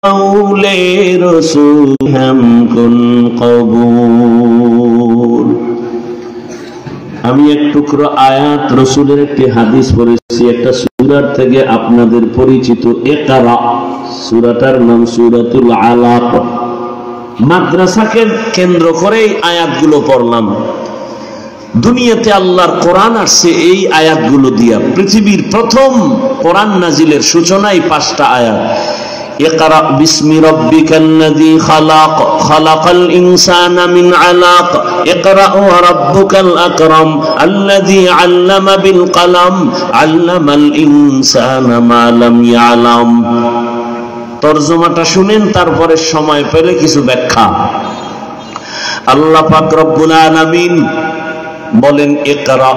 قول رسول كن قبول। আমি এক টুকরো আয়াত রাসূলের একটি হাদিস পড়েছি একটা সূরা থেকে আপনাদের পরিচিত ইকরা, সূরাটার নাম সূরাতুল আলাক। মাদ্রাসাকে কেন্দ্র করে এই আয়াতগুলো পড়লাম। দুনিয়াতে আল্লাহর কোরআন আসছে এই আয়াতগুলো দিয়া। পৃথিবীর প্রথম কোরআন নাজিলের সূচনায় 5টা আয়াত। ইকরা বিসমি রাব্বিকাল্লাযী খালাক, খালাকাল ইনসানা মিন আলাক, ইকরা ওয়া রাব্বুকাল আকরাম, আল্লাযী আল্লামা বিল কলম, আল্লামাল ইনসানা মা লাম ইয়ালাম। তরজমাটা শুনেন, তারপরে সময় পেলে কিছু ব্যাখ্যা। আল্লাহ পাক রব্বুল আলামিন বলেন ইকরা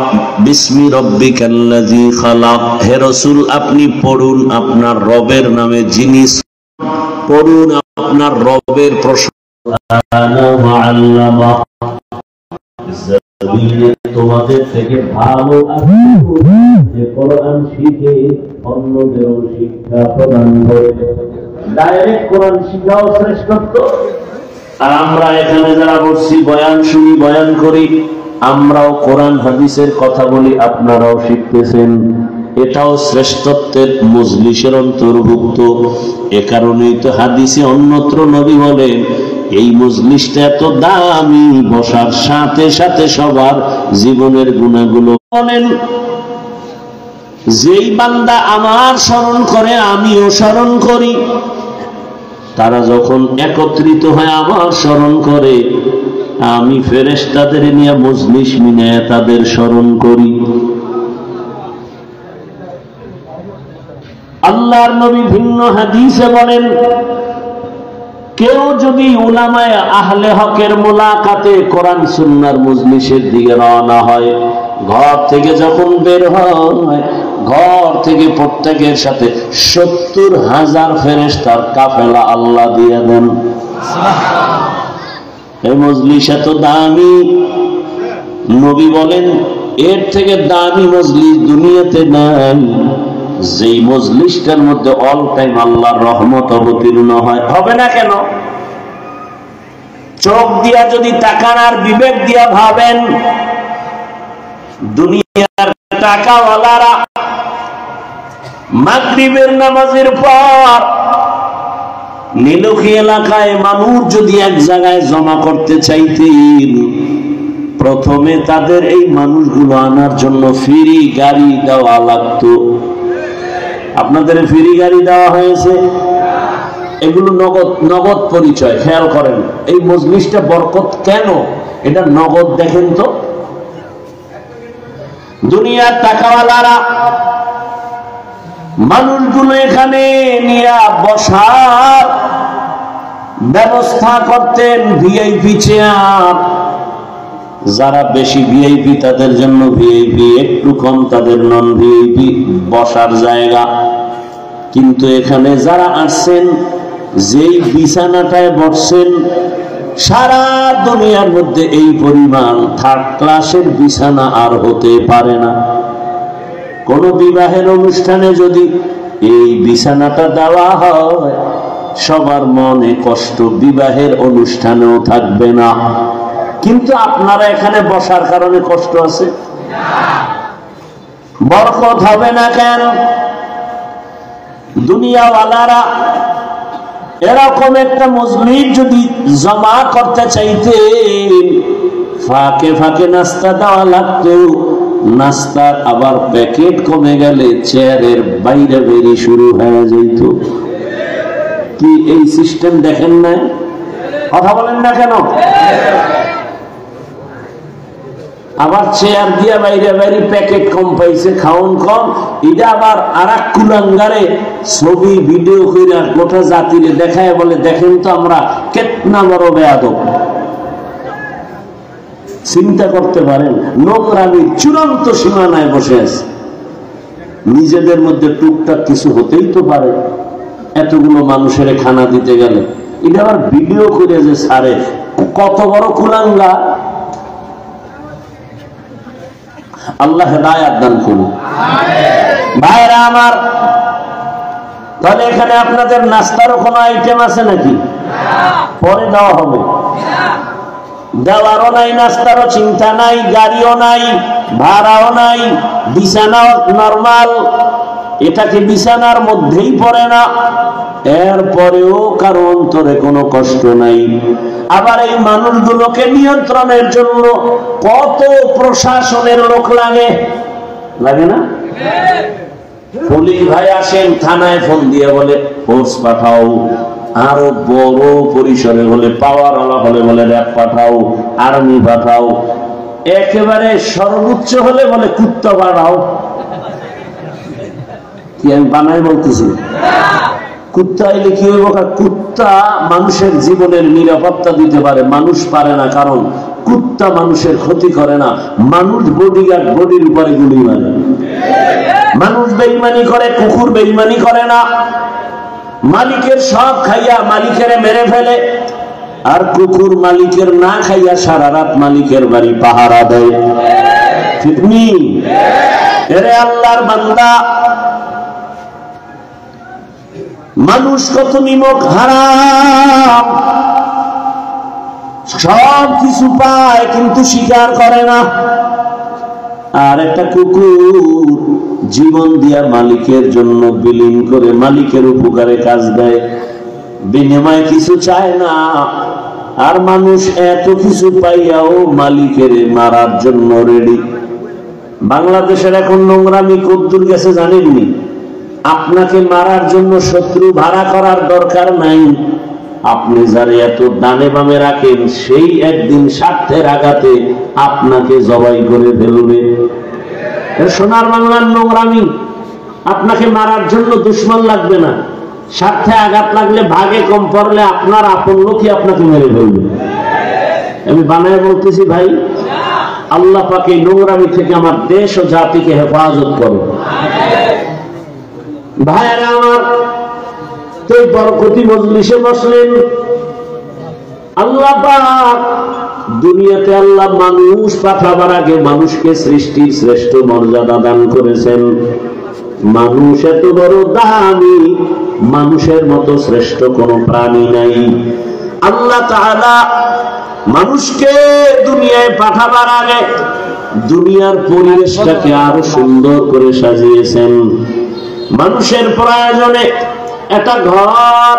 বিসমি রাব্বিকাল্লাযী খালাক। হে রাসূল আপনি পড়ুন আপনার রবের নামে, যিনি পড়ুন আপনার রবের প্রশংসা। তোমাদের থেকে ভালো যে কোরআন শিখে অন্যদেরও শিক্ষা প্রদান করে। ডাইরেক্ট কোরআন শিখাও শ্রেষ্ঠত্ব। আর আমরা এখানে যারা বসছি বয়ান শুনি, বয়ান করি, আমরাও কোরআন হাদিসের কথা বলি, আপনারাও শিখতেছেন, এটাও শ্রেষ্ঠত্বের মজলিসের অন্তর্ভুক্ত। এ কারণেই তো হাদিসে অন্যত্র নবী বলেন এই মজলিসটা এত দামি, বসার সাথে সাথে সবার জীবনের গুণাগুলো বলেন। যেই বান্দা আমার স্মরণ করে আমিও স্মরণ করি, তারা যখন একত্রিত হয় আমার স্মরণ করে, আমি ফেরেশতাদের নিয়ে মজলিস মিলায়া তাদের স্মরণ করি। আল্লাহর নবী ভিন্ন হাদিসে বলেন কেউ যদি উলামায়ে আহলে হকের মুলাকাতে কোরআন সুন্নাহর মজলিসের দিকে রওনা হয়, ঘর থেকে যখন বের হয়, ঘর থেকে প্রত্যেকের সাথে 70,000 ফেরেশতার কাফেলা আল্লাহ দিয়ে দেন। এই মজলিস এত দামি, নবী বলেন এর থেকে দামি মজলিস দুনিয়াতে নাই। যেই মজলিসটার মধ্যে অল টাইম আল্লাহর রহমত অবতীর্ণ হয়। হবে না কেন? চোখ দিয়া যদি তাকান আর বিবেক দিয়া ভাবেন, দুনিয়ার টাকাওয়ালারা মাগরিবের নামাজের পর নীলক্ষী এলাকায় মানুষ যদি এক জায়গায় জমা করতে চাইতেন, প্রথমে তাদের এই মানুষগুলো আনার জন্য ফ্রি গাড়ি দেওয়া লাগতো। আপনাদের ফ্রি গাড়ি দেওয়া হয়েছে? এগুলো নগদ নগদ পরিচয়। খেয়াল করেন এই মজলিসটা বরকত কেন, এটা নগদ দেখেন তো। দুনিয়ার টাকাওয়ালারা মানুষগুলো এখানে নিয়ে বসার ব্যবস্থা করতেন, ভিআইপি চেয়ার। যারা বেশি ভিআইপি তাদের জন্য ভিআইপি, একটু কম তাদের নন ভিআইপি বসার জায়গা। কিন্তু এখানে যারা আসছেন, যেই বিছানাটায় বসছেন, সারা দুনিয়ার মধ্যে এই পরিমাণ থার্ড ক্লাসের বিছানা আর হতে পারে না। কোন বিবাহের অনুষ্ঠানে যদি এই বিছানাটা দেওয়া হয়, সবার মনে কষ্ট, বিবাহের অনুষ্ঠানেও থাকবে না। কিন্তু আপনারা এখানে বসার কারণে কষ্ট আছে, বরকত হবে না কেন? দুনিয়াওয়ালারা এরকম একটা মজলিস যদি জমা করতে চাইতে, ফাঁকে ফাঁকে নাস্তা দেওয়া লাগতো। নাস্তার আবার প্যাকেট কমে গেলে চেয়ারের বাইরে বেরিয়ে শুরু হয়ে যেত। কি এই সিস্টেম দেখেন না? কথা বলেন না কেন? আবার চেয়ার দিয়া বাইরে বাইরে প্যাকেট কম পাইছে, খাওন কম। এটা আবার আর এক কুলাঙ্গারে ছবি ভিডিও করে গোটা জাতিরে দেখায়, বলে দেখেন তো আমরা কেতনা বড় বেয়াদব। চিন্তা করতে পারেন, নোংরামির চূড়ান্ত সীমানায় বসে আছে। নিজেদের মধ্যে টুকটাক কিছু হতেই তো পারে, এতগুলো মানুষের খানা দিতে গেলে। এটা আবার ভিডিও করে যে সারে, কত বড় কুলাঙ্গা। আল্লাহ হেদায়েত দান করুন। ভাইরা আমার, তাহলে এখানে আপনাদের নাস্তারও কোনো আইটেম আছে নাকি? পরে দেওয়া হবে। দেওয়ারও নাই, নাস্তারও চিন্তা নাই, গাড়িও নাই, ভাড়াও নাই, বিছানাও নরমাল, এটাকে বিছানার মধ্যেই পড়ে না, এরপরেও কারো অন্তরে কোনো কষ্ট নাই। আবার এই মানুষগুলোকে নিয়ন্ত্রণের জন্য কত প্রশাসনের লোক লাগে, লাগে না? পুলিশ ভাই আসেন, থানায় ফোন দিয়ে বলে ফোর্স পাঠাও, আরো বড় পরিসরে হলে পাওয়ার হলে বলে র্যাব পাঠাও, আর্মি পাঠাও, একেবারে সর্বোচ্চ হলে বলে কুত্তা বাড়াও। কি আমি বানাই বলতেছি? কুত্তা এলে কি হইব? কুত্তা মানুষের জীবনের নিরাপত্তা দিতে পারে, মানুষ পারে না। কারণ কুত্তা মানুষের ক্ষতি করে না, মানুষ বডিগার্ড বডির উপরে গুলি মারে। মানুষ বেইমানি করে, কুকুর বেইমানি করে না। মালিকের সব খাইয়া মালিকের মেরে ফেলে, আর কুকুর মালিকের না খাইয়া সারা রাত মালিকের বাড়ি পাহারা দেয়। ঠিক নি? এরে আল্লাহর বান্দা, মানুষ কত নিমক হারাম, সব কিছু পায় কিন্তু স্বীকার করে না। আর একটা কুকুর জীবন দিয়া মালিকের জন্য বিলীন করে মালিকের উপকারে কাজ দেয়, বিনিময়ে কিছু চায় না। আর মানুষ এত কিছু পাইয়াও মালিকের মারার জন্য রেডি। বাংলাদেশের এখন নোংরামি কদ্দুর গেছে জানেননি? আপনাকে মারার জন্য শত্রু ভাড়া করার দরকার নাই। আপনি যারা এত ডানে বামে রাখেন, সেই একদিন স্বার্থের আঘাতে আপনাকে জবাই করে ফেলবে। সোনার বাংলার নোংরামি। আপনাকে মারার জন্য দুশ্মন লাগবে না, স্বার্থে আঘাত লাগলে, ভাগে কম পড়লে আপনার আপন লোকই আপনাকে মেরে ফেলবে। আমি বানায় বলতেছি ভাই, আল্লাহ পাক এই নোংরামি থেকে আমার দেশ ও জাতিকে হেফাজত করে। ভাইয়েরা আমার, তো বরকতি মজলিসে বসলেন। আল্লাহ পাক দুনিয়াতে আল্লাহ মানুষ পাঠাবার আগে মানুষকে সৃষ্টির শ্রেষ্ঠ মর্যাদা দান করেছেন। মানুষ এত বড় দামি, মানুষের মতো শ্রেষ্ঠ কোনো প্রাণী নাই। আল্লাহ তাআলা মানুষকে দুনিয়ায় পাঠাবার আগে দুনিয়ার পরিবেশটাকে আরো সুন্দর করে সাজিয়েছেন। মানুষের প্রয়োজনে একটা ঘর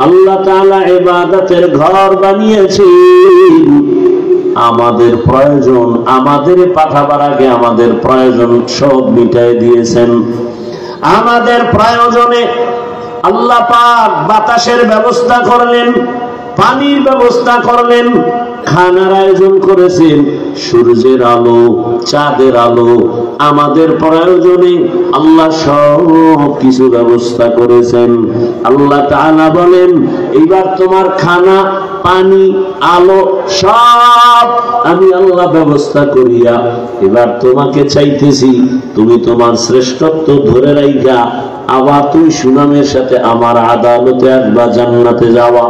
আল্লাহ তাআলা ইবাদতের ঘর বানিয়েছেন। আমাদের প্রয়োজন, আমাদের পাঠাবার আগে আমাদের প্রয়োজন সব মিটাই দিয়েছেন। আমাদের প্রয়োজনে আল্লাহ পাক বাতাসের ব্যবস্থা করলেন, পানির ব্যবস্থা করলেন, খানার আয়োজন করেছেন, সূর্যের আলো, চাঁদের আলো। আমাদের প্রয়োজনে আল্লাহ সব কিছু ব্যবস্থা করেছেন। আল্লাহ তাআলা বলেন, এইবার তোমার খানা, পানি, আলো সব আমি আল্লাহ ব্যবস্থা করিয়া এবার তোমাকে চাইতেছি, তুমি তোমার শ্রেষ্ঠত্ব ধরে রাইখা আবার তুমি সুনামের সাথে আমার আদালতে আসবা, জান্নাতে যাওয়া।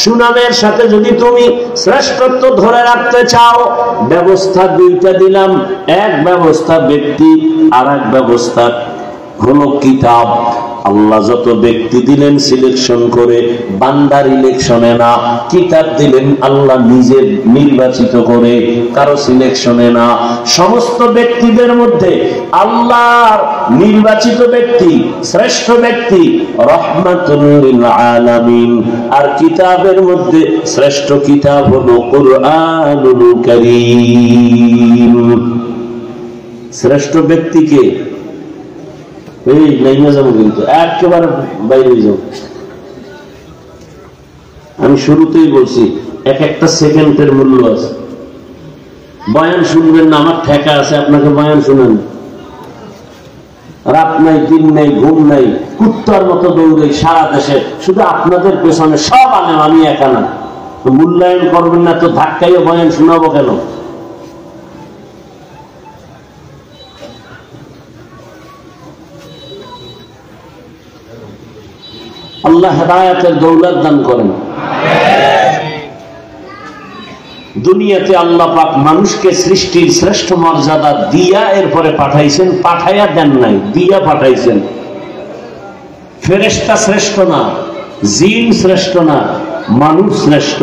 সুনামের সাথে যদি তুমি শ্রেষ্ঠত্ব ধরে রাখতে চাও, ব্যবস্থা দুইটা দিলাম। এক ব্যবস্থা ব্যক্তি, আর এক ব্যবস্থা হলো কিতাব। আল্লাহ যত ব্যক্তি দিলেন সিলেকশন করে, বান্দার ইলেকশনে না। কিতাব দিলেন আল্লাহ নিজে নির্বাচিত করে, কারো সিলেকশনে না। সমস্ত ব্যক্তিদের মধ্যে আল্লাহর নির্বাচিত ব্যক্তি, শ্রেষ্ঠ ব্যক্তি রাহমাতুল লিল আলামিন। আর কিতাবের মধ্যে শ্রেষ্ঠ কিতাব হলো কুরআনুল কারীম। শ্রেষ্ঠ ব্যক্তিকে এই লাইনে যাবো কিন্তু একেবারে বাইরে যাব। আমি শুরুতেই বলছি এক একটা সেকেন্ডের মূল্য আছে। বয়ান শুনবেন না, আমার ঠেকা আছে আপনাকে বয়ান শুনেন। রাত নাই, দিন নাই, ঘুম নাই, কুত্তার মতো দৌড়ে সারা দেশে, শুধু আপনাদের পেছনে সব আলেম, আমি একা না। মূল্যায়ন করবেন না তো ধাক্কাইও বয়ান শোনাবো কেন? আল্লাহ হেদায়েতের দৌলত দান করেন। দুনিয়াতে আল্লাহ পাক মানুষকে সৃষ্টির শ্রেষ্ঠ মর্যাদা দিয়া এরপরে পাঠাইছেন। পাঠাইয়া দেন নাই, দিয়া পাঠাইছেন। ফেরেশতা শ্রেষ্ঠ না, জিন শ্রেষ্ঠ না, মানুষ শ্রেষ্ঠ।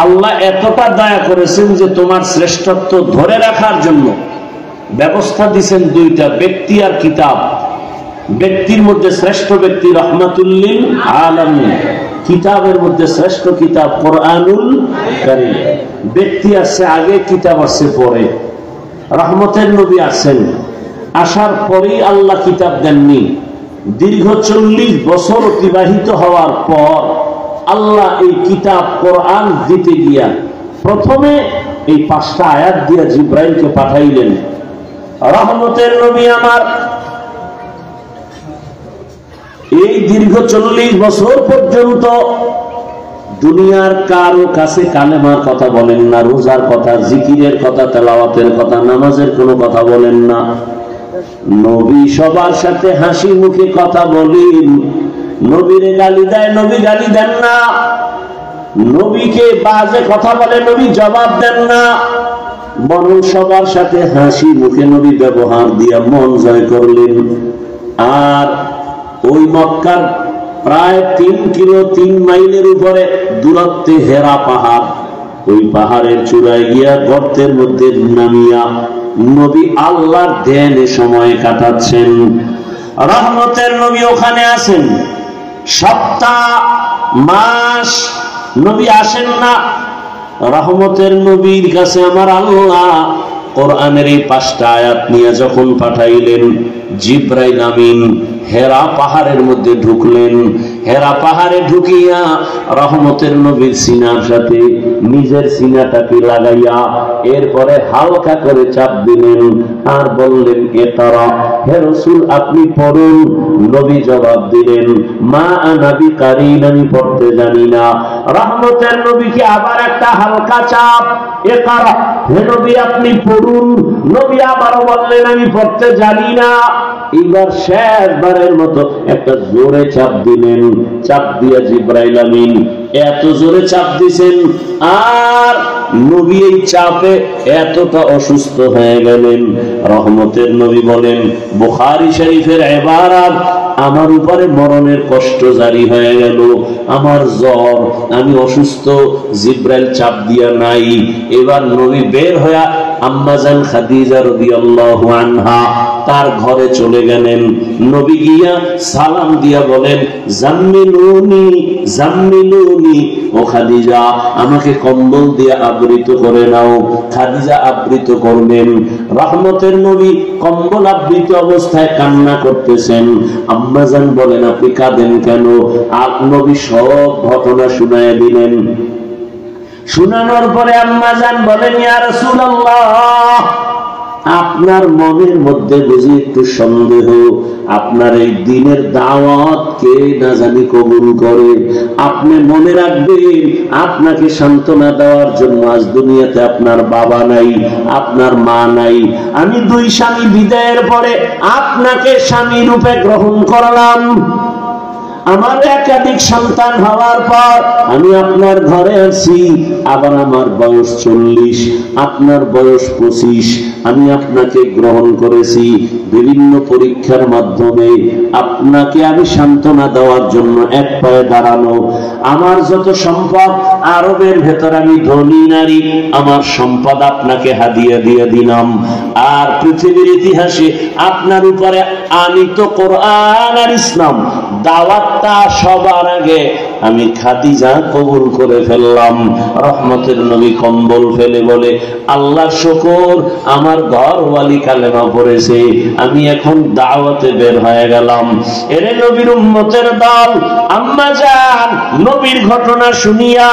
আল্লাহ এতটা দয়া করেছেন যে তোমার শ্রেষ্ঠত্ব ধরে রাখার জন্য ব্যবস্থা দিয়েছেন দুইটা, ব্যক্তি আর কিতাব। ব্যক্তির মধ্যে শ্রেষ্ঠ ব্যক্তি রাহমাতুল লিল আলামিন, কিতাবের মধ্যে শ্রেষ্ঠ কিতাব কোরআনুল কারীম। ব্যক্তি আসছে আগে, কিতাব আসছে পরে। রহমতের নবী আসেন, আসার পরেই আল্লাহ কিতাব দেননি। দীর্ঘ 40 বছর অতিবাহিত হওয়ার পর আল্লাহ এই কিতাব কোরআন দিতে গিয়া প্রথমে এই 5টা আয়াত দিয়া জিব্রাইলকে পাঠাইলেন। রহমতের নবী আমার এই দীর্ঘ 40 বছর পর্যন্ত দুনিয়ার কারো কাছে কালেমার কথা বলেন না, রোজার কথা, জিকিরের কথা, তেলাওয়াতের কথা, নামাজের কোনো কথা বলেন না। নবী সবার সাথে হাসি মুখে কথা বলেন। নবীরে গালি দেয়, নবী গালি দেন না। নবীকে বাজে কথা বলে, নবী জবাব দেন না। বরং সবার সাথে হাসি মুখে নবী ব্যবহার দিয়া মন জয় করলেন। আর ওই মক্কার প্রায় 3 কিলো 3 মাইলের উপরে দূরত্বে হেরা পাহাড়, ওই পাহাড়ের চূড়ায় গিয়া গর্তের মধ্যে নামিয়া নবী আল্লাহর ধ্যানে সময় কাটাচ্ছেন। রহমতের নবী ওখানে আছেন, সপ্তাহ মাস নবী আসেন না। রহমতের নবীর কাছে আমার আল্লাহ কোরআনের এই 5টা আয়াত নিয়ে যখন পাঠাইলেন, জিব্রাইল আমিন হেরা পাহাড়ের মধ্যে ঢুকলেন। হেরা পাহাড়ে ঢুকিয়া রহমতের নবীর সিনার সাথে নিজের সিনাটাকে লাগাইয়া এরপরে হালকা করে চাপ দিলেন আর বললেন, ইকরা, হে রাসূল আপনি পড়ুন। নবী জবাব দিলেন, মা আনা বিকারিন, আমি পড়তে জানি না। রহমতের নবীকে আবার একটা হালকা চাপ, ইকরা, হে নবী আপনি পড়ুন। নবী আবারও বললেন, আমি পড়তে জানি না। এবার শেষবারের মতো একটা জোরে চাপ দিলেন। চাপ দিয়া জিব্রাইল আমিন এত জোরে চাপ দিছেন, আর নবী এই চাপে এতটা অসুস্থ হয়ে গেলেন। রহমতের নবী বলেন, বুখারী শরীফের ইবারত, আমার উপরে মরণের কষ্ট জারি হয়ে গেল, আমার জ্বর, আমি অসুস্থ, জিব্রাইল চাপ দিয়া নাই। এবার নবী বের হয়ে আম্মাজান খাদিজা রাদিয়াল্লাহু আনহা তার ঘরে চলে গেলেন। নবী গিয়া সালাম দিয়া বলেন, জাম্মিলুনি জাম্মিলুনি, ও খাদিজা আমাকে কম্বল দিয়ে আবৃত করে নাও। খাদিজা আবৃত করলেন। রহমতের নবী কম্বল আবৃত অবস্থায় কান্না করতেছেন। আম্মাজান বলেন, আপনি কাঁদেন কেন? আর নবী সব ঘটনা শুনাইয়া দিলেন। শুনানোর পরে আম্মাজান বলেন, ইয়া রাসূলুল্লাহ, আপনার মনের মধ্যে বুঝি একটু সন্দেহ, আপনার এই দিনের দাওয়াত কে না জানি কবুল করে। আপনি মনে রাখবেন, আপনাকে সান্ত্বনা দেওয়ার জন্য আজ দুনিয়াতে আপনার বাবা নাই, আপনার মা নাই। আমি 2 স্বামী বিদায়ের পরে আপনাকে স্বামী রূপে গ্রহণ করলাম। আমার একাধিক সন্তান হওয়ার পর আমি আপনার ঘরে আছি। আবার আমার বয়স 40, আপনার বয়স 25। আমি আপনাকে গ্রহণ করেছি বিভিন্ন পরীক্ষার মাধ্যমে। আপনাকে আমি সান্ত্বনা দেওয়ার জন্য এক পায়ে দাঁড়ানো। আমার যত সম্পদ, আরবের ভেতর আমি ধনী নারী, আমার সম্পদ আপনাকে হাদিয়া দিয়ে দিলাম। আর পৃথিবীর ইতিহাসে আপনার উপরে আনিত কোরআন আর ইসলাম দাওয়াতটা সবার আগে আমি খাদিজা কবুল করে ফেললাম। রহমতের নবী কম্বল ফেলে বলে, আল্লাহর শুকর, আমার ঘরওয়ালি কালেমা পড়েছে, আমি এখন দাওয়াতে বের হয়ে গেলাম। এরে নবীর উম্মতের দল, আম্মাজান নবীর ঘটনা শুনিয়া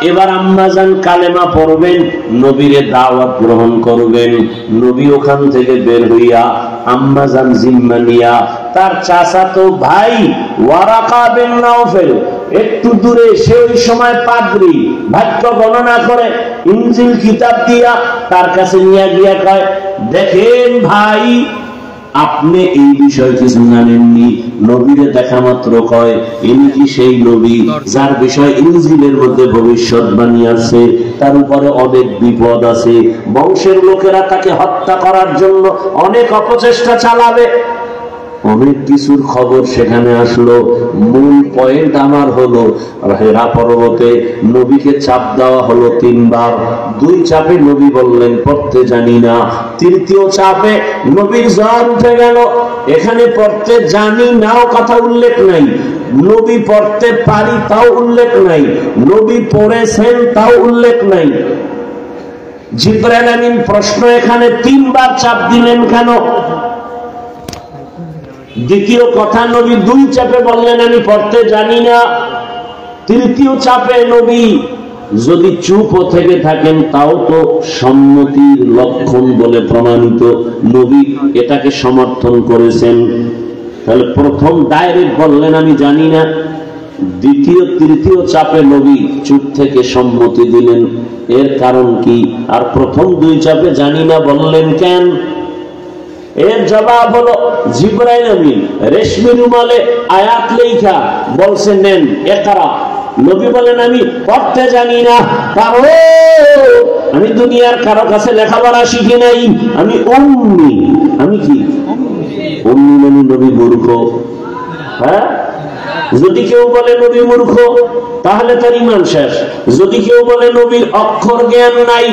এবার আম্মাজান কালেমা পড়বেন, নবীরে দাওয়াত গ্রহণ করবেন। নবী ওখান থেকে বের হইয়া আম্মাজান জিম্মা নিয়া তার চাচাতো ভাই ওয়ারাকা বিন নাওফেল, একটু দূরে, সে ওই সময় পাদ্রী, ভাগ্য গণনা করে ইনজিল কিতাব দিয়া তার কাছে নিয়ে গিয়া কয়, দেখেন ভাই, আপনি এই বিষয় কিছু জানেননি। নবীরে দেখা মাত্র কয়, ইনি কি সেই নবী যার বিষয় ইনজিলের মধ্যে ভবিষ্যৎবাণী আছে, তার উপরে অনেক বিপদ আছে, বংশের লোকেরা তাকে হত্যা করার জন্য অনেক অপচেষ্টা চালাবে। অনেক কিছুর খবর সেখানে আসলো। মূল পয়েন্ট আমার হলো, হেরা পর্বতে নবীকে চাপ দেওয়া হলো 3 বার। 2 চাপে নবী বললেন পড়তে জানি না। তৃতীয় চাপে নবীর জ্বর উঠে গেল। এখানে পড়তে জানি নাও কথা উল্লেখ নাই, নবী পড়তে পারি তাও উল্লেখ নাই, নবী পড়েছেন তাও উল্লেখ নাই। জিবরাইল আমিন প্রশ্ন, এখানে 3 বার চাপ দিলেন কেন? দ্বিতীয় কথা, নবী 2 চাপে বললেন আমি পড়তে জানি না। তৃতীয় চাপে নবী যদি চুপ থেকে থাকেন তাও তো সম্মতির লক্ষণ বলে প্রমাণিত, নবী এটাকে সমর্থন করেছেন। তাহলে প্রথম ডাইরেক্ট বললেন আমি জানি না, দ্বিতীয় তৃতীয় চাপে নবী চুপ থেকে সম্মতি দিলেন, এর কারণ কি? আর প্রথম 2 চাপে জানি না বললেন কেন? এর জবাব হলো, জিবরাইল আমিন রেশমি রুমালে আয়াত লেখা বলছেন নেন ইকরা। নবী বলেন আমি পড়তে জানি না, কারণ আমি দুনিয়ার কারো কাছে লেখাপড়া শিখি নাই, আমি উম্মি। আমি কি উম্মি? মানে নবী মূর্খ। হ্যাঁ, যদি কেউ বলে নবী মূর্খ তাহলে তার ঈমান শেষ। যদি কেউ বলে নবীর অক্ষর জ্ঞান নাই,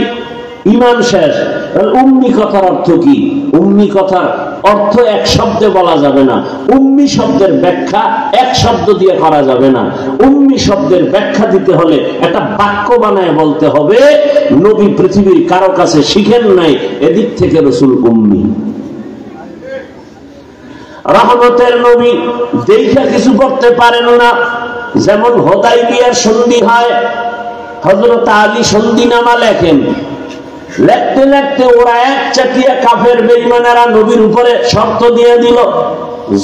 ঈমান শেষ। তাহলে উম্মি কথার অর্থ কি? উম্মি কথার অর্থ এক শব্দে বলা যাবে না। উম্মি শব্দের ব্যাখ্যা এক শব্দ দিয়ে করা যাবে না। উম্মি শব্দের ব্যাখ্যা দিতে হলে একটা বাক্য বানায় বলতে হবে, নবী পৃথিবীর কারো কাছে শিখেন নাই, এদিক থেকে রাসূল উম্মি। রহমতের নবী দেখা কিছু করতে পারেন না। যেমন হুদায়বিয়ার সন্ধি হয়, হযরত আলী সন্ধিনামা লেখেন, লিখতে লিখতে ওরা এক চাটিয়া কাফের বেঈমানেরা নবীর উপরে শর্ত দিয়ে দিল,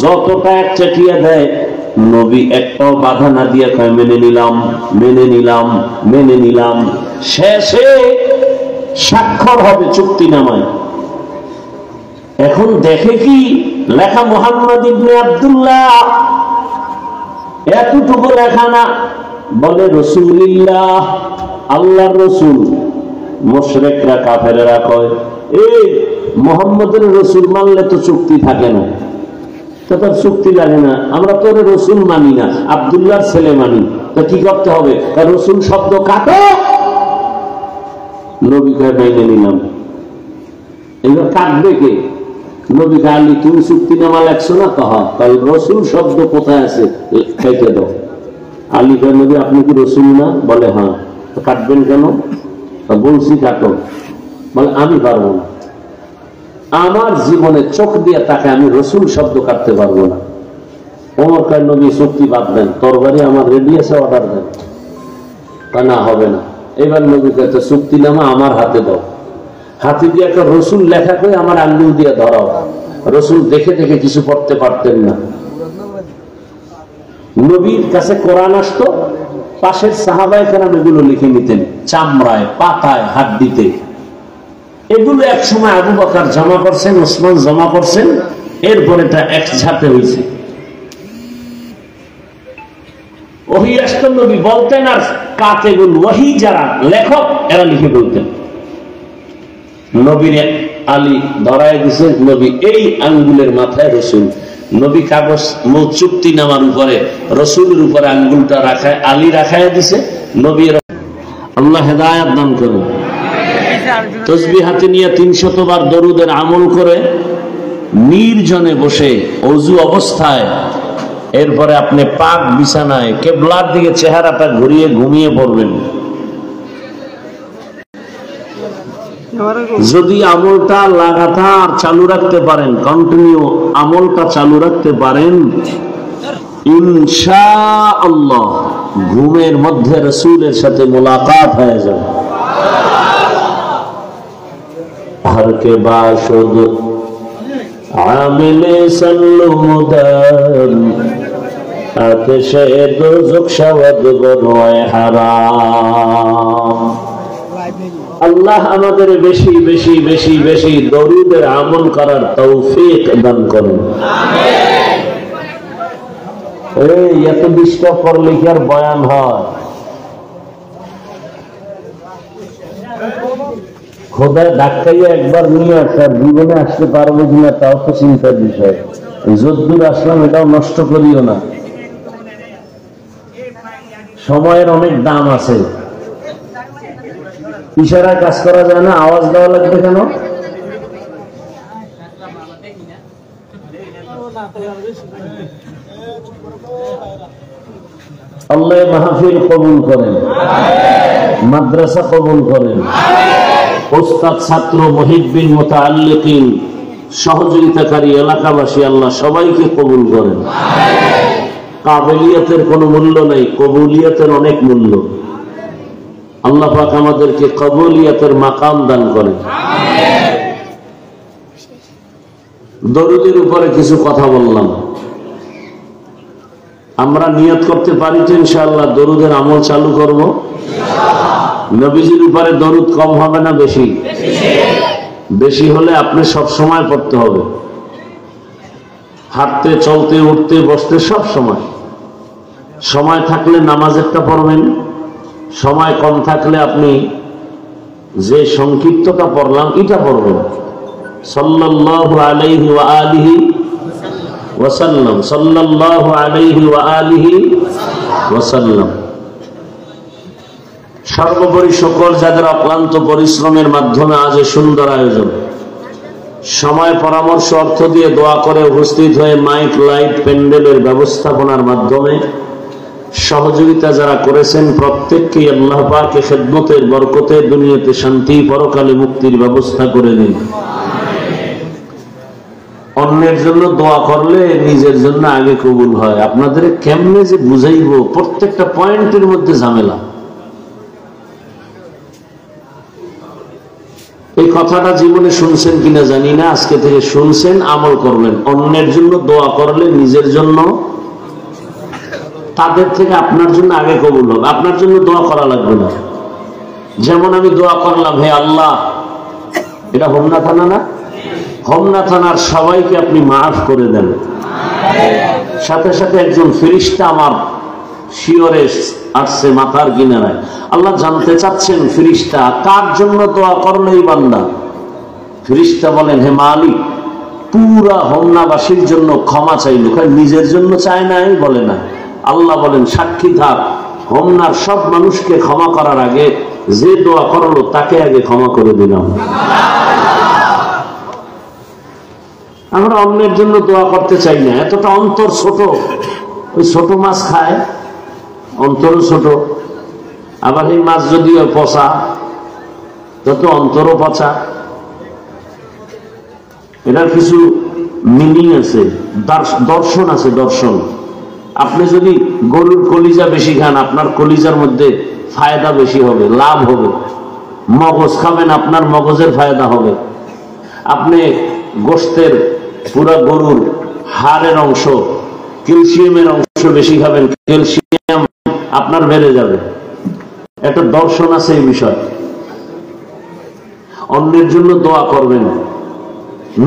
যতটা এক চাটিয়া দেয় নবী একটাও বাধা না দিয়ে কয় মেনে নিলাম, মেনে নিলাম, মেনে নিলাম। শেষে স্বাক্ষর হবে চুক্তিনামায়। এখন দেখে কি লেখা মুহাম্মদ ইবনে আব্দুল্লাহ, এতটুকু লেখা না, বলে রাসূলুল্লাহ, আল্লাহর রাসূল। মুশরিকরা কাফেররা কয় এই মুহাম্মদের রাসূল মানলে তো চুক্তি থাকে না, তো তার চুক্তি লাগে না, আমরা তো রাসূল মানি না, আব্দুল্লাহর ছেলে মানি, তো কি করতে হবে? তার রাসূল শব্দ কাটো। নবী কয় মেনে নিলাম। এবার কাটবে কে? নবী কয় আলী তুমি চুক্তিনামা লেখছো না? তো হ্যাঁ। তাহলে রাসূল শব্দ কোথায় আছে? কেটে দাও। আলী কয় নবী আপনি কি রাসূল না? বলে হ্যাঁ। কাটবেন কেন? বলছি কাটো। বলে আমি পারবো না, আমার জীবনে চোখ দিয়ে তাকে আমি রাসূল শব্দ কাটতে পারবো না। ওমর কয় নবী চুক্তি বাদ দেন, তরবারি আমার রেডি আছে, অর্ডার দেন। না হবে না। এবার নবী কয় চুক্তিনামা আমার হাতে দাও। হাতে দিয়ে একটা রাসূল লেখা করে আমার আঙ্গুল দিয়ে ধরাও। রাসূল দেখে দেখে কিছু পড়তে পারতেন না। নবীর কাছে কোরআন আসতো, পাশের সাহাবায়ে কেরাম এগুলো লিখে নিতেন চামড়ায়, পাতায়, হাড্ডিতে। এগুলো এক সময় আবু বকর জমা করছেন, ওসমান জমা করছেন, এরপর এটা এক ঝাঁপে হয়েছে। ওহী আসতো, নবী বলতেন, আর কাতেবুল ওহী যারা লেখক এরা লিখে বলতেন। নবীর আলী ধরায় দিছে, নবী এই আঙ্গুলের মাথায় রাসূল। নবী কাগজ চুক্তি নামার উপরে রাসূলের উপরে আঙ্গুলটা রাখায়, আলী রাখায় দিছে। নবী, আল্লাহ হেদায়েত দান করুন। তাসবিহ হাতে নিয়ে 300 বার দরুদের আমল করে নির্জনে বসে ওযু অবস্থায়, এরপরে আপনি পাক বিছানায় কিবলার দিকে চেহারাটা ঘুরিয়ে ঘুমিয়ে পড়বেন। যদি আমলটা লাগাতার চালু রাখতে পারেন, কন্টিনিউ আমলটা চালু রাখতে পারেন, ইনশাআল্লাহ ঘুমের মধ্যে রাসূলের সাথে মোলাকাত হয়ে যাবে। হর কে বাশুদ আমিলে সাল্লু মুদাম, আতশে দোজখ শাওয়াদ বনয় হারাম। আল্লাহ আমাদের বেশি বেশি বেশি বেশি দরুদের আমল করার তৌফিক দান করুন। এই এত ডিস্টার্ব করলে কি আর বয়ান হয়? খোদা ডাক্তারি একবার নিয়ে আসে, জীবনে আসতে পারবো কিনা তাও তো চিন্তার বিষয়। যদ্দূর আসলাম এটাও নষ্ট করিও না, সময়ের অনেক দাম আছে। ইশারায় কাজ করা যায় না, আওয়াজ দেওয়া লাগবে কেন? আল্লাহ মাহফিল কবুল করেন, মাদ্রাসা কবুল করেন, ওস্তাদ ছাত্র মুহিব্বিন মুতাআল্লিকিন সহযোগিতাকারী এলাকাবাসী আল্লাহ সবাইকে কবুল করেন। কাবিলিয়াতের কোনো মূল্য নাই, কবুলিয়াতের অনেক মূল্য। আল্লাহ পাক আমাদেরকে কবুলিয়াতের মাকাম দান করেন। দরুদের উপরে কিছু কথা বললাম, আমরা নিয়ত করতে পারি তো ইনশাআল্লাহ দরুদের আমল চালু করব। নবীজির উপরে দরুদ কম হবে না বেশি? বেশি হলে আপনি সব সময় পড়তে হবে, হাঁটতে চলতে উঠতে বসতে সব সময়। সময় থাকলে নামাজেরটা পড়বেন, সময় কম থাকলে আপনি যে সংক্ষিপ্তটা পড়লাম এটা পড়বেন। সাল্লাল্লাহু আলাইহি ওয়া আলিহি ওয়াসাল্লাম, সাল্লাল্লাহু আলাইহি ওয়া আলিহি ওয়াসাল্লাম। সর্বোপরি সকল যাদের অক্লান্ত পরিশ্রমের মাধ্যমে আজ সুন্দর আয়োজন, সময় পরামর্শ অর্থ দিয়ে দোয়া করে উপস্থিত হয়ে মাইক লাইট প্যান্ডেলের ব্যবস্থাপনার মাধ্যমে সহযোগিতা যারা করেছেন প্রত্যেককে আল্লাহ পাক খেদমতের বরকতে দুনিয়াতে শান্তি পরকালে মুক্তির ব্যবস্থা করে দিন। অন্যের জন্য দোয়া করলে নিজের জন্য আগে কবুল হয়। আপনাদের কেমনে যে বুঝাইবো, প্রত্যেকটা পয়েন্টের মধ্যে ঝামেলা। এই কথাটা জীবনে শুনছেন কিনা জানি না, আজকে থেকে শুনছেন, আমল করবেন। অন্যের জন্য দোয়া করলে নিজের জন্য, তাদের থেকে আপনার জন্য আগে কবুল হবে। আপনার জন্য দোয়া করা লাগবে না। যেমন আমি দোয়া করলাম, হে আল্লাহ, এটা হোমনা থানা না? হোমনা থানার সবাইকে আপনি মাফ করে দেন। সাথে সাথে একজন ফেরেশতা আমার শিয়রে আসছে মাথার কিনারায়। আল্লাহ জানতে চাচ্ছেন ফেরেশতা কার জন্য দোয়া করলো এই বান্দা? ফেরেশতা বলেন, হে মালিক, পুরা হোমনাবাসীর জন্য ক্ষমা চাইল। নিজের জন্য চায় নাই, বলে না। আল্লাহ বলেন, সাক্ষী থাক, হোমনার সব মানুষকে ক্ষমা করার আগে যে দোয়া করলো তাকে আগে ক্ষমা করে দিলাম। আমরা অন্যের জন্য দোয়া করতে চাই না, এতটা অন্তর ছোট। ওই ছোট মাছ খায়, অন্তরও ছোট। আবার এই মাছ যদিও পচা, তত অন্তরও পচা। এটার কিছু মিনিং আছে, দর্শন আছে, দর্শন। আপনি যদি গরুর কলিজা বেশি খান, আপনার কলিজার মধ্যে ফায়দা বেশি হবে, লাভ হবে। মগজ খাবেন, আপনার মগজের ফায়দা হবে। আপনি গোশতের পুরা গরুর হাড়ের অংশ, ক্যালসিয়ামের অংশ বেশি খাবেন, ক্যালসিয়াম আপনার বেড়ে যাবে। একটা দর্শন আছে এই বিষয়। অন্যের জন্য দোয়া করবেন,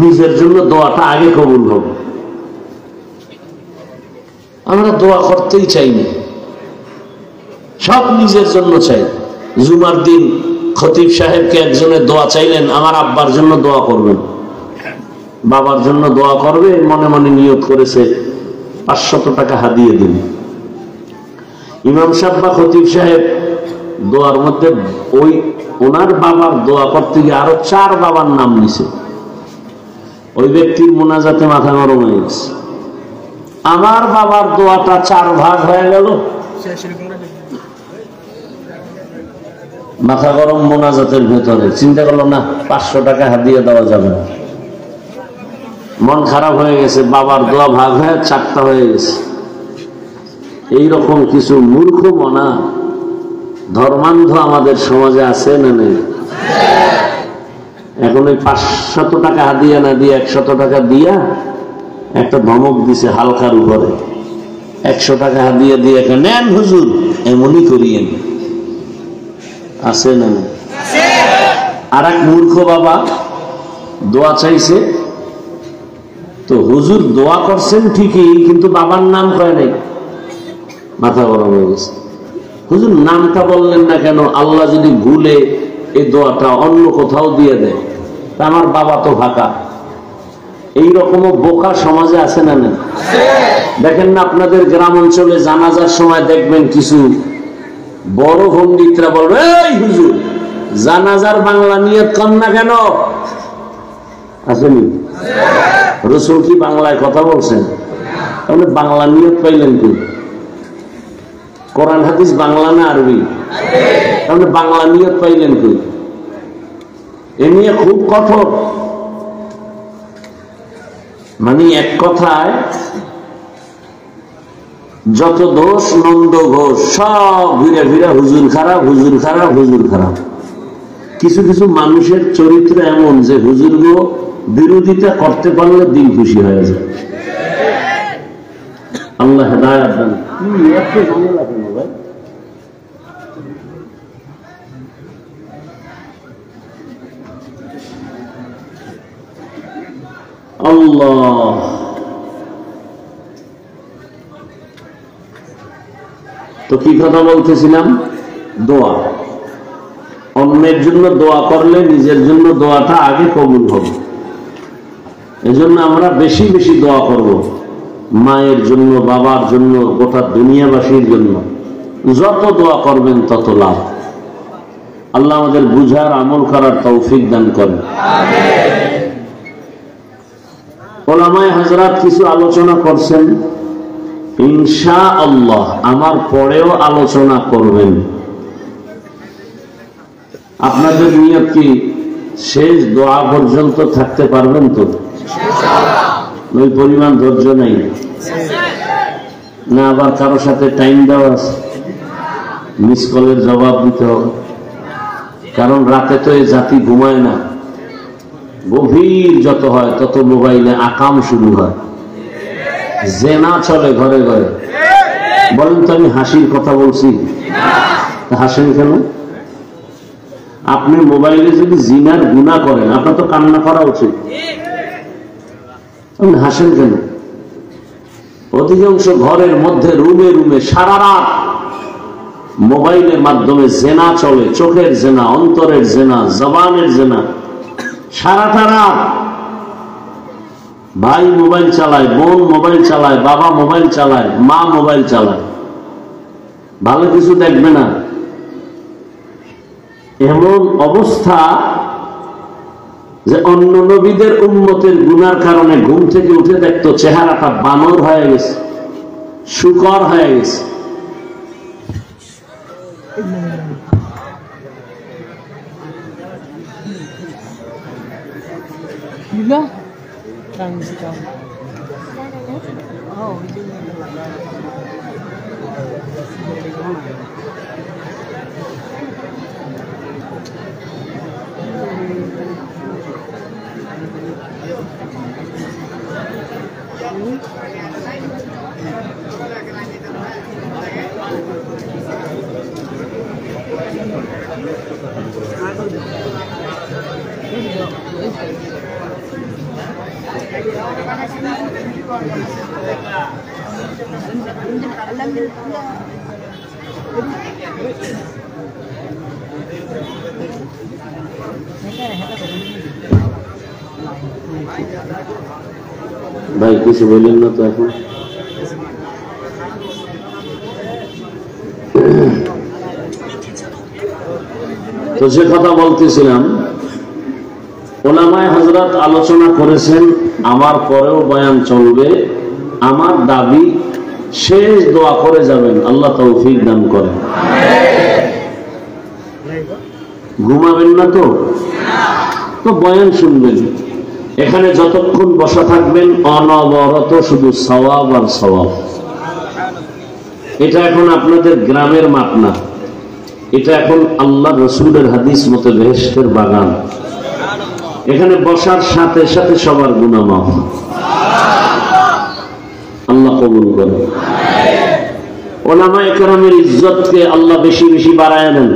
নিজের জন্য দোয়াটা আগে কবুল হবে। আমরা দোয়া করতেই চাই না, সব নিজের জন্য চাই। জুমার দিন খতিব সাহেবকে একজনের দোয়া চাইলেন, আমার আব্বার জন্য দোয়া করবেন, বাবার জন্য দোয়া করবে, মনে মনে নিয়ত করেছে 500 টাকা হাদিয়ে দিন। ইমাম সাহেব বা খতিব সাহেব দোয়ার মধ্যে ওই ওনার বাবার দোয়া করতে গিয়ে আরো 4 বাবার নাম নিছে। ওই ব্যক্তির মোনাজাতে মাথা গরম হয়ে গেছে। আমার বাবার দোয়াটা 4 ভাগ হয়ে গেল, মাথা গরম মোনাজাতের ভেতরে। চিন্তা করলো না 500 টাকা হাদিয়া দেওয়া যাবে না। মন খারাপ হয়ে গেছে, বাবার দোয়া ভাগ হয়ে 4টা হয়ে গেছে। এইরকম কিছু মূর্খ মনা ধর্মান্ধ আমাদের সমাজে আছে না নেই? এখন ওই 500 টাকা হাদিয়া না দিয়ে 100 টাকা দিয়া একটা ধমক দিছে হালকার উপরে। 100 টাকা হাদিয়া দিয়ে নেন হুজুর, এমনই করিয়েন। আছে না? আর এক মূর্খ বাবা দোয়া চাইছে, তো হুজুর দোয়া করছেন ঠিকই, কিন্তু বাবার নাম কয় নাই। মাথা গরম হয়ে গেছে। হুজুর নামটা বললেন না কেন? আল্লাহ যদি ভুলে এই দোয়াটা অন্য কোথাও দিয়ে দেয়, তা আমার বাবা তো ফাঁকা। এইরকম বোকা সমাজে আছে না? না দেখেন না আপনাদের গ্রাম অঞ্চলে জানাজার সময় দেখবেন কিছু বড় পণ্ডিতরা বলবে, এই হুজুর জানাজার বাংলা নিয়ত কম না কেন? আসেনি? রাসূল কি বাংলায় কথা বলছেন? তাহলে বাংলা নিয়ত পাইলেন কি? কোরআন হাদিস বাংলা না আরবি? তাহলে বাংলা নিয়ত পাইলেন কি? এ নিয়ে খুব কঠোর। মানে এক কথায় যত দোষ নন্দ ঘোষ সব ঘুরে ফিরে হুজুর খারাপ, হুজুর খারাপ, হুজুর খারাপ। কিছু কিছু মানুষের চরিত্র এমন যে হুজুরগুলো বিরোধিতা করতে পারলে দিন খুশি হয়ে যায়। আল্লাহ হেদায়েত দান। আল্লাহ তো কি কথা বলতেছিলাম? দোয়া। অন্যের জন্য দোয়া করলে নিজের জন্য দোয়াটা আগে কবুল হবে। এজন্য আমরা বেশি বেশি দোয়া করব, মায়ের জন্য, বাবার জন্য, গোটা দুনিয়াবাসীর জন্য। যত দোয়া করবেন তত লাভ। আল্লাহ আমাদের বুঝার আমল করার তৌফিক দান করেন। ওলামায়ে হযরত কিছু আলোচনা করছেন, ইনশাআল্লাহ আমার পরেও আলোচনা করবেন। আপনাদের নিয়ত কি শেষ দোয়া পর্যন্ত থাকতে পারবেন তো? ওই পরিমাণ ধৈর্য নেই না? আবার কারো সাথে টাইম দেওয়া আছে, মিস কলের জবাব দিতে হবে। কারণ রাতে তো এই জাতি ঘুমায় না, গভীর যত হয় তত মোবাইলে আকাম শুরু হয়, জেনা চলে ঘরে ঘরে। বলেন তো আমি হাসির কথা বলছি? হাসেন কেন? আপনি মোবাইলে যদি জিনার গুনাহ করেন আপনার তো কান্না করা উচিত। আপনি হাসেন কেন? অধিকাংশ ঘরের মধ্যে রুমে রুমে সারা রাত মোবাইলের মাধ্যমে জেনা চলে, চোখের জেনা, অন্তরের জেনা, জবানের জেনা। সারাটা রাত ভাই মোবাইল চালায়, বোন মোবাইল চালায়, বাবা মোবাইল চালায়, মা মোবাইল চালায়, ভালো কিছু দেখবে না। এমন অবস্থা যে অন্য নবীদের উম্মতের গুনার কারণে ঘুম থেকে উঠে দেখতো চেহারাটা বানর হয়ে গেছে, শুকর হয়ে গেছে। ভাই কিছু বললেন না তো এখন? তো যে কথা বলতেছিলাম, ওলামায়ে হযরত আলোচনা করেছেন, আমার পরেও বয়ান চলবে। আমার দাবি শেষ দোয়া করে যাবেন, আল্লাহ তৌফিক দান করেন। ঘুমাবেন না তো? তো বয়ান শুনবেন। এখানে যতক্ষণ বসা থাকবেন অনবরত শুধু সওয়াব আর সওয়াব। এটা এখন আপনাদের গ্রামের মাপ না, এটা এখন আল্লাহ রসুলের হাদিস মতে বেহেশতের বাগান। এখানে বসার সাথে সাথে সবার গুনাহ মাফ, আল্লাহ কবুল করেন। ওলামায়ে কেরামের ইজ্জতকে আল্লাহ বেশি বেশি বাড়ায় দেন।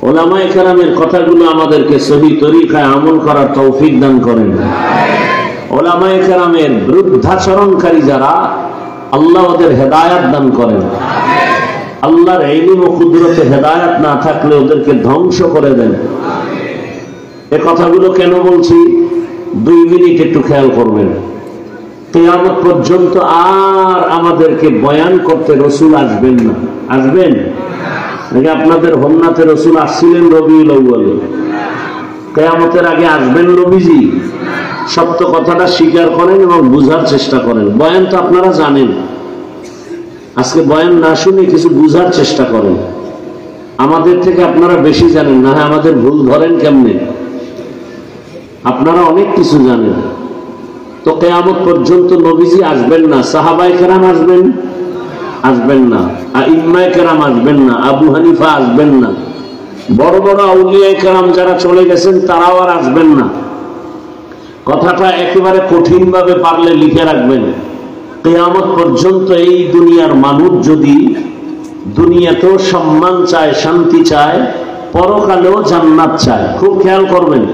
ওলামায়ে কেরামের কথাগুলো আমাদেরকে সহি তরিকায় আমল করার তৌফিক দান করেন। ওলামায়ে কেরামের বিরুদ্ধাচরণকারী যারা, আল্লাহ ওদের হেদায়েত দান করেন। আল্লাহর ইলম ও কুদরতে হেদায়েত না থাকলে ওদেরকে ধ্বংস করে দেন। এ কথাগুলো কেন বলছি? 2 মিনিট একটু খেয়াল করবেন। কিয়ামত পর্যন্ত আর আমাদেরকে বয়ান করতে রসুল আসবেন না। আসবেন নাকি? আপনাদের হোমনাতে রসুল আসছিলেন রবিউল আউয়ালে, কিয়ামতের আগে আসবেন নবীজি? সত্য কথাটা স্বীকার করেন এবং বুঝার চেষ্টা করেন। বয়ান তো আপনারা জানেন, আজকে বয়ান না শুনে কিছু বুঝার চেষ্টা করেন। আমাদের থেকে আপনারা বেশি জানেন না। হ্যাঁ, আমাদের ভুল ধরেন কেমনে? আপনারা অনেক কিছু জানেন। তো কিয়ামত পর্যন্ত নবীজি আসবেন না, সাহাবায়ে কেরাম আসবেন? আসবেন না। আইম্মায়ে কেরাম আসবেন না, আবু হানিফা আসবেন না, বড় বড় আউলিয়ায়ে কেরাম যারা চলে গেছেন তারাও আর আসবেন না। কথাটা একেবারে কঠিন ভাবে পারলে লিখে রাখবেন। কিয়ামত পর্যন্ত এই দুনিয়ার মানুষ যদি দুনিয়াতেও সম্মান চায়, শান্তি চায়, পরকালেও জান্নাত চায়, খুব খেয়াল করবেন।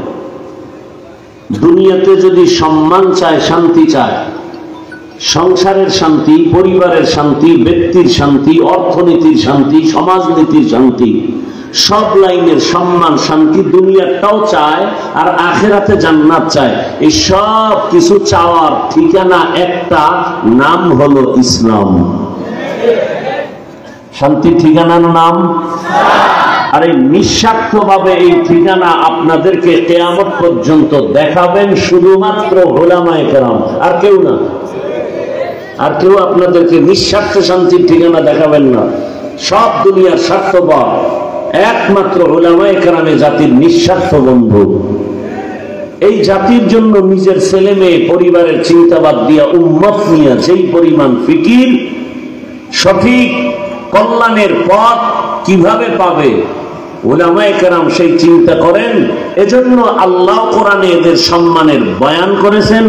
দুনিয়াতে যদি সম্মান চায়, শান্তি চায়, সংসারের শান্তি, পরিবারের শান্তি, ব্যক্তির শান্তি, অর্থনীতির শান্তি, সমাজনীতির শান্তি, সব লাইনের সম্মান শান্তি দুনিয়াটাও চায়, আর আখিরাতে জান্নাত চায়। এই সব কিছু চাওয়ার ঠিকানা একটা, নাম হলো ইসলাম। শান্তির ঠিকানার নাম, আর এই নিঃস্বার্থ ভাবে এই ঠিকানা আপনাদেরকে কিয়ামত পর্যন্ত দেখাবেন শুধুমাত্র উলামায়ে কেরাম, আর কেউ না। আর কেউ আপনাদেরকে নিঃস্বার্থ শান্তির ঠিকানা দেখাবেন না। সব দুনিয়ার স্বার্থপর, একমাত্র উলামায়ে কেরামে জাতির নিঃস্বার্থ বন্ধু। এই জাতির জন্য নিজের ছেলে মেয়ে পরিবারের চিন্তাবাদ দিয়া, উম্মত নিয়ে যেই পরিমাণ ফিকির, সঠিক কল্যাণের পথ কিভাবে পাবে উলামায়ে কেরাম সেই চিন্তা করেন। এজন্য আল্লাহ কোরআনে এদের সম্মানের বয়ান করেছেন,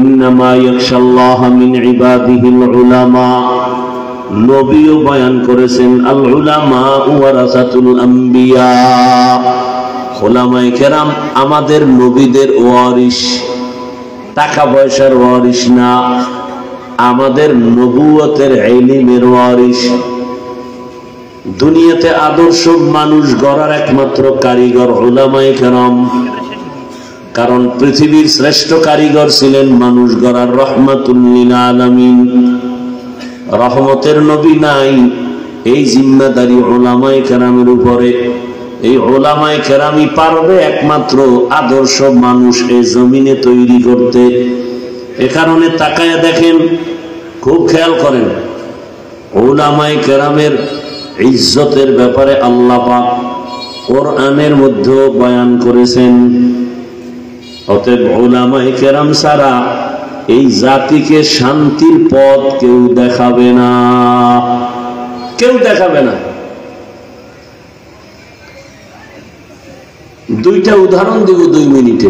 ইন্নামা ইয়াখশাল্লাহা মিন ইবাদিহিল উলামা। নবীও বয়ান করেছেন, আল উলামা ওয়ারাসাতুল আম্বিয়া। উলামায়ে কেরাম আমাদের নবীদের ওয়ারিস, টাকা পয়সার ওয়ারিস না, আমাদের নবুয়তের ইলমের ওয়ারিস। দুনিয়াতে আদর্শ মানুষ গড়ার একমাত্র কারিগর উলামায়ে কেরাম। কারণ পৃথিবীর শ্রেষ্ঠ কারিগর ছিলেন মানুষ গড়ার রহমাতুল লিল আলামিন। রহমতের নবী নাই, এই জিম্মাদারি উলামায়ে কেরামের উপরে। এই উলামায়ে কেরামই পারবে একমাত্র আদর্শ মানুষ এই জমিনে তৈরি করতে। এ কারণে তাকায়া দেখেন, খুব খেয়াল করেন, উলামায়ে কেরামের ইজ্জতের ব্যাপারে আল্লাহ পাক কোরআনের মধ্যে বয়ান করেছেন। অতএব উলামায়ে কেরাম ছাড়া এই জাতিকে শান্তির পথ কেউ দেখাবে না, কেউ দেখাবে না। দুইটা উদাহরণ দিব 2 মিনিটে।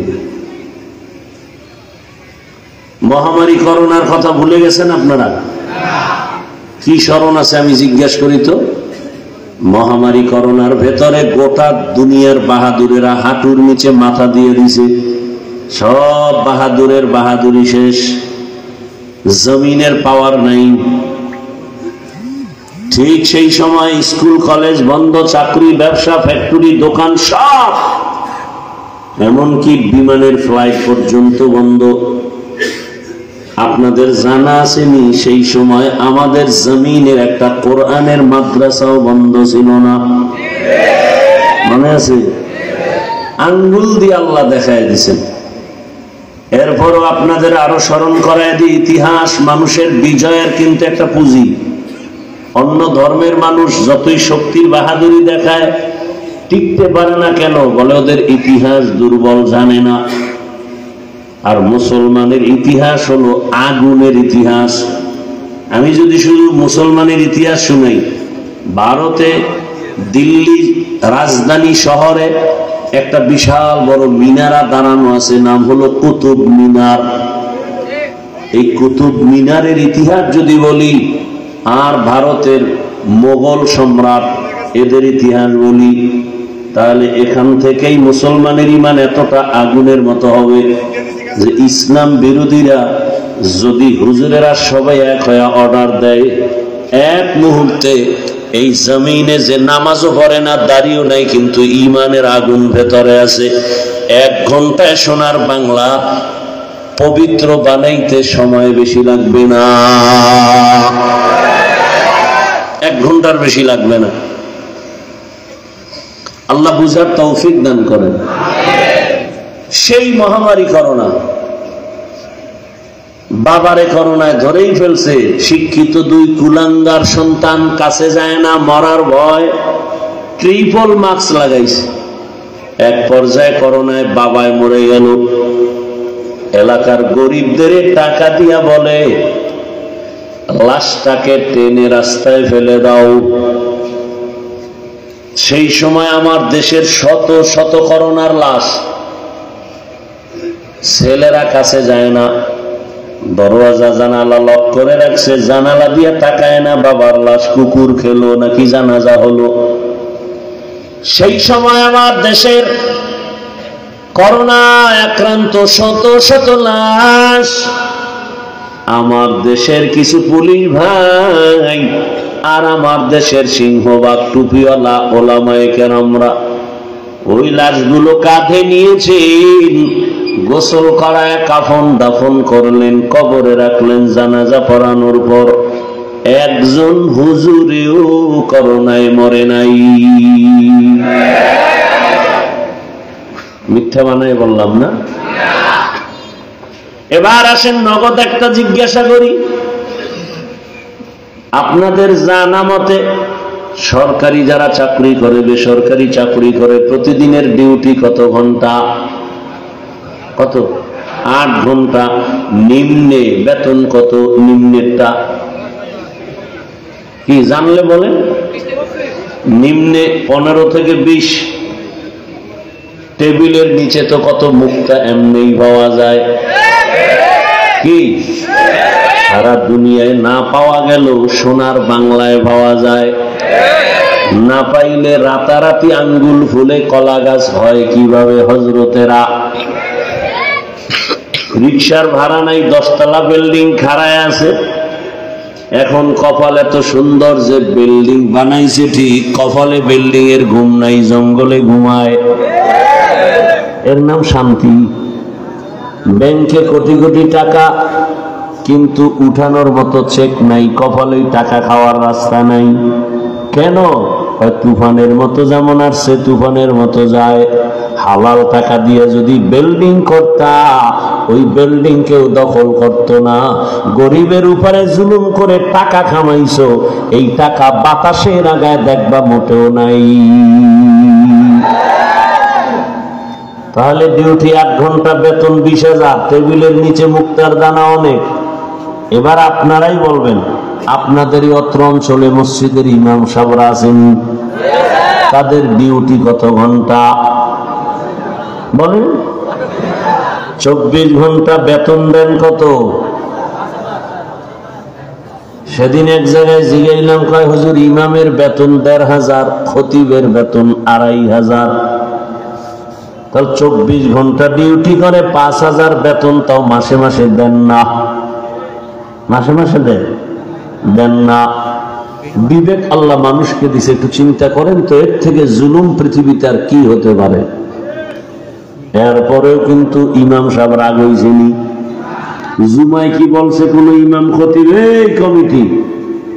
মহামারী করোনার কথা ভুলে গেছেন আপনারা? কি স্মরণ আছে আমি জিজ্ঞাসা করি তো? মহামারী করোনার ভেতরে গোটা দুনিয়ার বাহাদুরেরা হাঁটুর নিচে মাথা দিয়ে দিছে। সব বাহাদুরের বাহাদুরি শেষ, জমিনের পাওয়ার নাই। ঠিক সেই সময় স্কুল কলেজ বন্ধ, চাকরি ব্যবসা ফ্যাক্টরি দোকান সব, এমনকি বিমানের ফ্লাইট পর্যন্ত বন্ধ। আপনাদের জানা আসেনি সেই সময় আমাদের জমিনের একটা কোরআনের মাদ্রাসাও বন্ধ ছিল না? মনে আছে? আঙ্গুল দিয়ে আল্লাহ দেখায় দিয়েছেন। এরপরও আপনাদের আরো স্মরণ করায় দিই, ইতিহাস মানুষের বিজয়ের কিন্তু একটা পুঁজি। অন্য ধর্মের মানুষ যতই শক্তির বাহাদুরি দেখায়, টিকতে পারে না কেন? বলে ওদের ইতিহাস দুর্বল, জানে না। আর মুসলমানের ইতিহাস হলো আগুনের ইতিহাস। আমি যদি শুধু মুসলমানের ইতিহাস শুনাই, ভারতে দিল্লি রাজধানী শহরে একটা বিশাল বড় মিনারা দাঁড়ানো আছে, নাম হলো কুতুব মিনার। এই কুতুব মিনারের ইতিহাস যদি বলি, আর ভারতের মোগল সম্রাট এদের ইতিহাস বলি, তাহলে এখান থেকেই মুসলমানের ঈমান এতটা আগুনের মতো হবে যে ইসলাম বিরোধীরা যদি হুজুরেরা সবাই এক হয়ে অর্ডার দেয়, এক মুহূর্তে এই জমিনে যে নামাজও পড়ে না, দাড়িও নাই, কিন্তু ঈমানের আগুন ভেতরে আছে। 1 ঘন্টায় সোনার বাংলা পবিত্র বানাইতে সময় বেশি লাগবে না, 1 ঘন্টার বেশি লাগবে না। আল্লাহ বুঝার তৌফিক দান করেন। সেই মহামারী করোনা, বাবারে করোনায় ধরেই ফেলছে, শিক্ষিত 2 কুলাঙ্গার সন্তান, কাছে যায় না, মরার ভয়, ট্রিপল মাস্ক লাগাইছে। এক পর্যায়ে করোনায় বাবায় মরে গেল। এলাকার গরিবদের টাকা দিয়া বলে, লাশটাকে টেনে রাস্তায় ফেলে দাও। সেই সময় আমার দেশের শত শত করোনার লাশ, ছেলেরা কাছে যায় না, দরওয়াজা জানালা লক করে রাখছে, জানালা দিয়ে তাকায় না বাবার লাশ কুকুর খেলো নাকি জানাজা হলো। সেই সময় আমার দেশের করোনা আক্রান্ত শত শত লাশ, আমার দেশের কিছু পুলিশ ভাই আর আমার দেশের সিংহবাগ টুপিওয়ালা ওলামায়ে কেরামরা ওই লাশগুলো কাঁধে নিয়েছেন, গোসল করায় কাফন দাফন করলেন, কবরে রাখলেন। জানাজা পড়ানোর পর একজন হুজুরেও করোনায় মরে নাই। মিথ্যা বানাই বললাম না? এবার আসেন নগদ একটা জিজ্ঞাসা করি, আপনাদের জানা মতে সরকারি যারা চাকরি করে, বেসরকারি চাকরি করে, প্রতিদিনের ডিউটি কত ঘন্টা? কত? 8 ঘন্টা। নিম্নে বেতন কত? নিম্নেরটা কি জানলে বলেন? নিম্নে 15 থেকে 20। টেবিলের নিচে তো কত মুক্তা এমনি পাওয়া যায়। কি সারা দুনিয়ায় না পাওয়া গেল সোনার বাংলায় পাওয়া যায়। না পাইলে রাতারাতি আঙ্গুল ফুলে কলা গাছ হয় কিভাবে হজরতেরা? রিক্সার ভাড়া নাই, 10 তলা বিল্ডিং খাড়ায় আছে। এখন কপাল এত সুন্দর যে বিল্ডিং বানাইছে ঠিক, কপালে বিল্ডিং এর ঘুম নাই, জঙ্গলে ঘুমায়। এর নাম শান্তি। ব্যাংকে কোটি কোটি টাকা, কিন্তু উঠানোর মতো চেক নাই, কপালে টাকা খাওয়ার রাস্তা নাই। কেন? তুফানের মতো যেমন আসছে তুফানের মতো যায়। হালাল টাকা দিয়ে যদি বিল্ডিং করতা, ওই বিল্ডিং কেউ দখল করতো না। গরিবের উপরে জুলুম করে টাকা কামাইছো, এই টাকা বাতাসের আগায় দেখবা মোটেও নাই। তাহলে ডিউটি 8 ঘন্টা, বেতন 20,000, টেবিলের নিচে মুক্তার দানা অনেক। এবার আপনারাই বলবেন, আপনাদেরই অত্র অঞ্চলে মসজিদের ইমাম সাহেবরা আছেন, তাদের ডিউটি কত ঘন্টা বলেন? 24 ঘন্টা, বেতন দেন কত? সেদিন এক জায়গায় জিগাইলাম, কয় হুজুর ইমামের বেতন 1,500, খতিবের বেতন 2,500। তাহলে 24 ঘন্টা ডিউটি করে 5,000 বেতন, তাও মাসে মাসে দেন না। মাসে মাসে দেন না। বিবেক আল্লাহ মানুষকে দিছে, একটু চিন্তা করেন তো, এর থেকে জুলুম পৃথিবীতে আর কি হতে পারে? এরপরেও কিন্তু ইমাম সাহেব রাগ হয়েছেনি। জুমায় কি বলছে কোন ইমাম খতিব? এই কমিটি,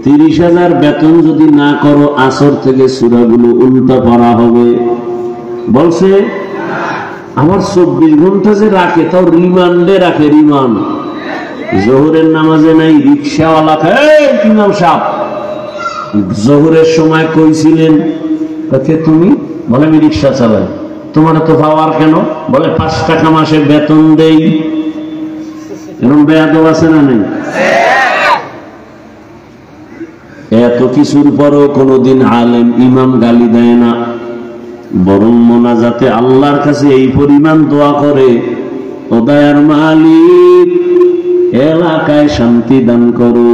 30,000 বেতন যদি না করো, আসর থেকে সূরাগুলো উল্টা পড়া হবে বলছে। আমার 24 ঘন্টা যে রাখে, তাও রিমান্ডে রাখে। রিমান্ড জোহরের নামাজে নাই, রিক্সাওয়ালা ইমাম সাহেব জোহরের সময় কইছিলেন, তুমি? বলে আমি রিক্সা চালাই। তোমার তো পাওয়ার কেন? বলে 5 টাকা মাসে বেতন দেই। এরকম বেয়াদব আছে না নেই? এত কিছুর পরও কোনদিন আলেম ইমাম গালি দেয় না, বরং মোনাজাতে আল্লাহর কাছে এই পরিমাণ দোয়া করে, ও দয়ার মালিক, এলাকায় শান্তি দান করো,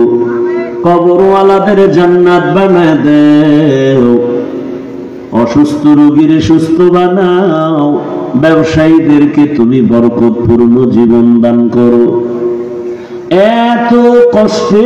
কবরওয়ালাদের জান্নাত বানায় দেও, অসুস্থ রোগীর সুস্থ বানাও, ব্যবসায়ীদেরকে তুমি বরকতপূর্ণ জীবন দান করো। এত কষ্টে